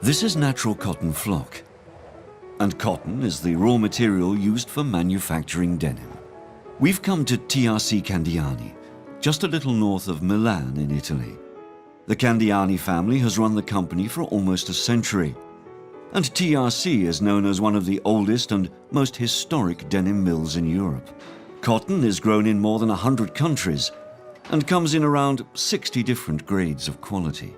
This is natural cotton flock, and cotton is the raw material used for manufacturing denim. We've come to TRC Candiani, just a little north of Milan in Italy. The Candiani family has run the company for almost a century, and TRC is known as one of the oldest and most historic denim mills in Europe. Cotton is grown in more than 100 countries and comes in around 60 different grades of quality.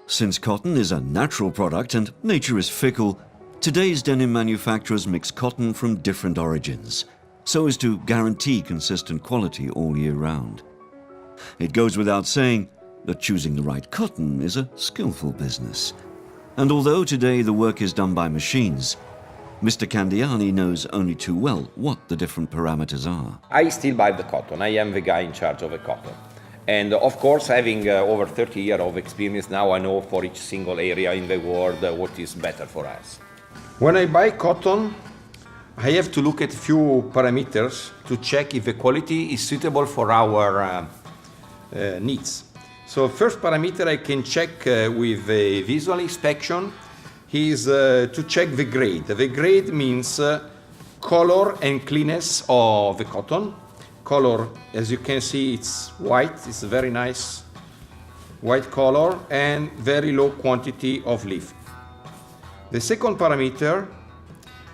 Since cotton is a natural product and nature is fickle, today's denim manufacturers mix cotton from different origins so as to guarantee consistent quality all year round. It goes without saying that choosing the right cotton is a skillful business. And although today the work is done by machines, Mr. Candiani knows only too well what the different parameters are. I still buy the cotton. I am the guy in charge of the cotton. And of course, having over 30 years of experience now, I know for each single area in the world what is better for us. When I buy cotton, I have to look at a few parameters to check if the quality is suitable for our needs. So first parameter I can check with a visual inspection is to check the grade. The grade means color and cleanness of the cotton. Color, as you can see, it's white. It's a very nice white color and very low quantity of leaf. The second parameter,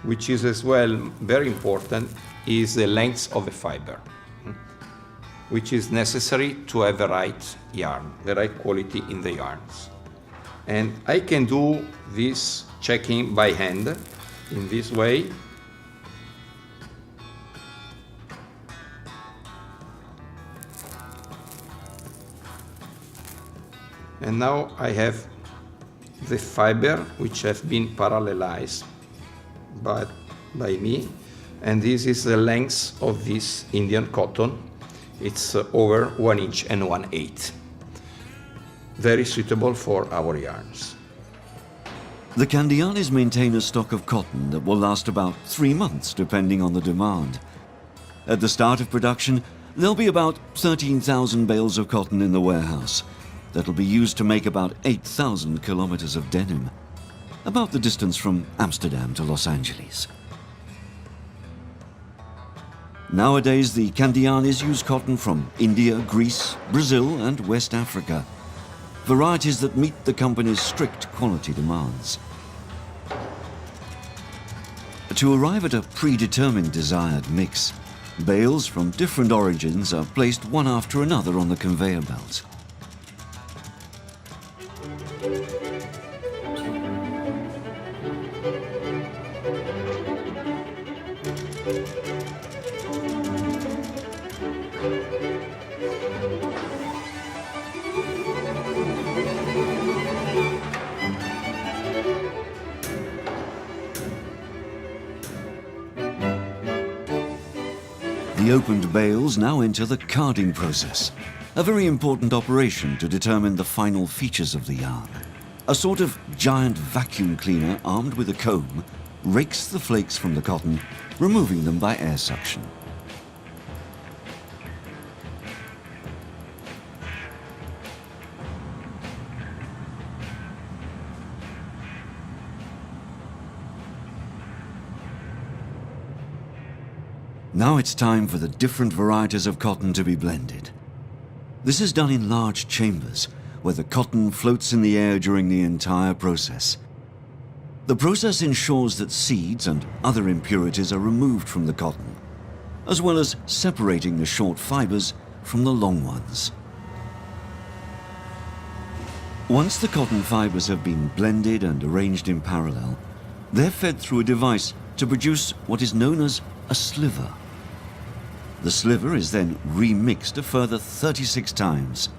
which is as well very important, is the length of the fiber, which is necessary to have the right yarn, the right quality in the yarns. And I can do this checking by hand in this way. And now I have the fiber which have been parallelized by me, and this is the length of this Indian cotton. It's over 1 inch and 1/8. Very suitable for our yarns. The Candianis maintain a stock of cotton that will last about 3 months depending on the demand. At the start of production, there'll be about 13,000 bales of cotton in the warehouse that'll be used to make about 8,000 kilometers of denim, about the distance from Amsterdam to Los Angeles. Nowadays, the Candianis use cotton from India, Greece, Brazil, and West Africa, varieties that meet the company's strict quality demands. To arrive at a predetermined desired mix, bales from different origins are placed one after another on the conveyor belt. The opened bales now enter the carding process, a very important operation to determine the final features of the yarn. A sort of giant vacuum cleaner armed with a comb rakes the flakes from the cotton, removing them by air suction. Now it's time for the different varieties of cotton to be blended. This is done in large chambers, where the cotton floats in the air during the entire process. The process ensures that seeds and other impurities are removed from the cotton, as well as separating the short fibers from the long ones. Once the cotton fibers have been blended and arranged in parallel, they're fed through a device to produce what is known as a sliver. The sliver is then remixed a further 36 times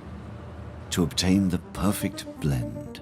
to obtain the perfect blend.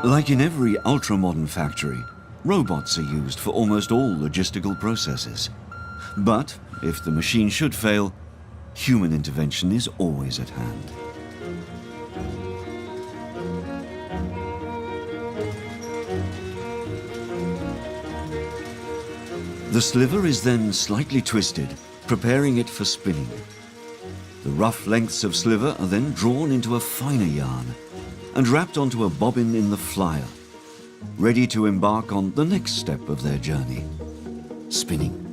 Like in every ultra-modern factory, robots are used for almost all logistical processes. But if the machine should fail, human intervention is always at hand. The sliver is then slightly twisted, preparing it for spinning. The rough lengths of sliver are then drawn into a finer yarn and wrapped onto a bobbin in the flyer, ready to embark on the next step of their journey, spinning.